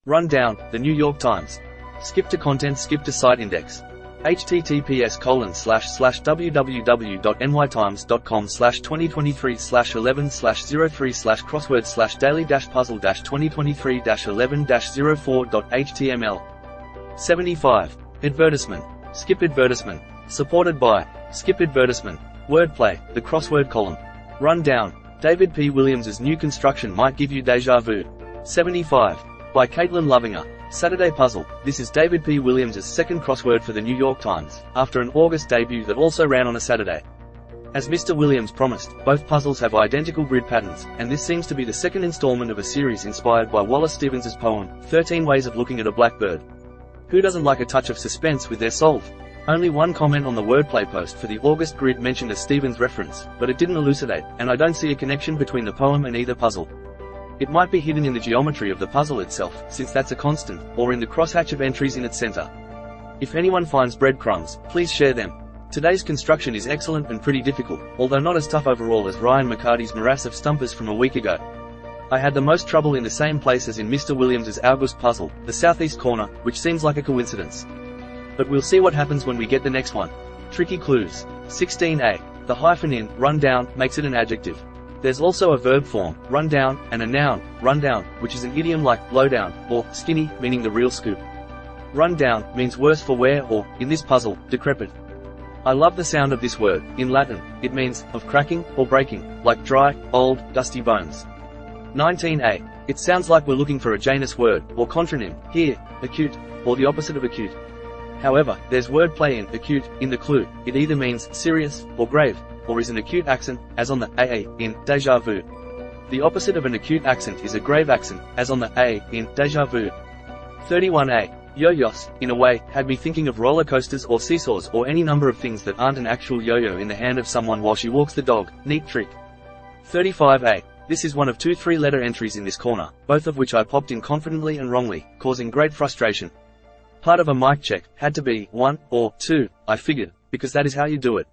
Rundown, The New York Times. Skip to content, skip to site index. https://www.nytimes.com/2023/11/03/crossword/daily-puzzle-2023-11-04.html. 75. Advertisement. Skip advertisement. Supported by Skip advertisement. Wordplay, the crossword column. Rundown. David P. Williams's new construction might give you deja vu. 75. By Caitlin Lovinger. Saturday Puzzle. This is David P. Williams's second crossword for the New York Times, after an August debut that also ran on a Saturday. As Mr. Williams promised, both puzzles have identical grid patterns, and this seems to be the second installment of a series inspired by Wallace Stevens's poem, 13 Ways of Looking at a Blackbird. Who doesn't like a touch of suspense with their solve? Only one comment on the wordplay post for the August grid mentioned a Stevens reference, but it didn't elucidate, and I don't see a connection between the poem and either puzzle. It might be hidden in the geometry of the puzzle itself, since that's a constant, or in the crosshatch of entries in its center. If anyone finds breadcrumbs, please share them. Today's construction is excellent and pretty difficult, although not as tough overall as Ryan McCarty's morass of stumpers from a week ago. I had the most trouble in the same place as in Mr. Williams's August puzzle, the southeast corner, which seems like a coincidence. But we'll see what happens when we get the next one. Tricky clues. 16a. The hyphen in rundown makes it an adjective. There's also a verb form, run down, and a noun, rundown, which is an idiom like blow down, or skinny, meaning the real scoop. Run down means worse for wear or, in this puzzle, decrepit. I love the sound of this word. In Latin, it means, of cracking, or breaking, like dry, old, dusty bones. 19a. It sounds like we're looking for a Janus word, or contronym, here, acute, or the opposite of acute. However, there's wordplay in acute, in the clue. It either means serious, or grave, or is an acute accent, as on the AA, in deja vu. The opposite of an acute accent is a grave accent, as on the A, in deja vu. 31a. Yo-yos, in a way, had me thinking of roller coasters or seesaws or any number of things that aren't an actual yo-yo in the hand of someone while she walks the dog. Neat trick. 35a. This is one of two three-letter entries in this corner, both of which I popped in confidently and wrongly, causing great frustration. Part of a mic check had to be 1 or 2, I figured, because that is how you do it.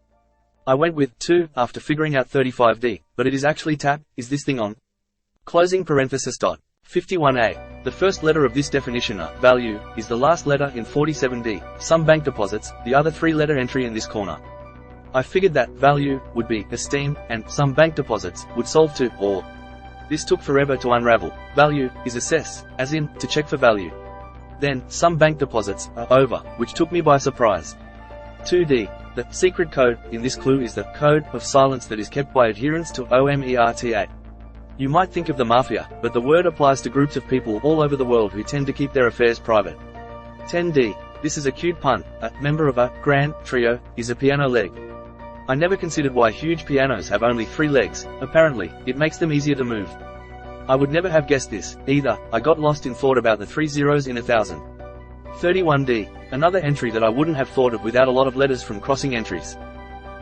I went with 2 after figuring out 35d, but it is actually tap, is this thing on? Closing parenthesis dot. 51a. The first letter of this definition, value, is the last letter in 47d, some bank deposits, the other three-letter entry in this corner. I figured that value would be esteem, and some bank deposits would solve to or. This took forever to unravel. Value is assess, as in, to check for value. Then, some bank deposits are over, which took me by surprise. 2d. The secret code in this clue is the code of silence that is kept by adherents to OMERTA. You might think of the mafia, but the word applies to groups of people all over the world who tend to keep their affairs private. 10d. This is a cute pun. A member of a grand trio is a piano leg. I never considered why huge pianos have only 3 legs. Apparently, it makes them easier to move. I would never have guessed this, either. I got lost in thought about the 3 zeros in 1,000. 31d. Another entry that I wouldn't have thought of without a lot of letters from crossing entries.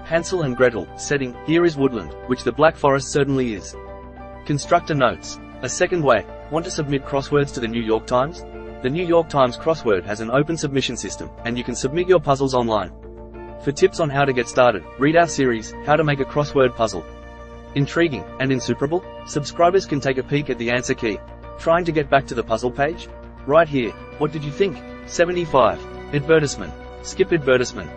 Hansel and Gretel, setting, here is woodland, which the Black Forest certainly is. Constructor notes. A second way. Want to submit crosswords to the New York Times? The New York Times crossword has an open submission system, and you can submit your puzzles online. For tips on how to get started, read our series, How to Make a Crossword Puzzle. Intriguing, and insuperable? Subscribers can take a peek at the answer key. Trying to get back to the puzzle page? Right here. What did you think? 75. Advertisement. Skip advertisement.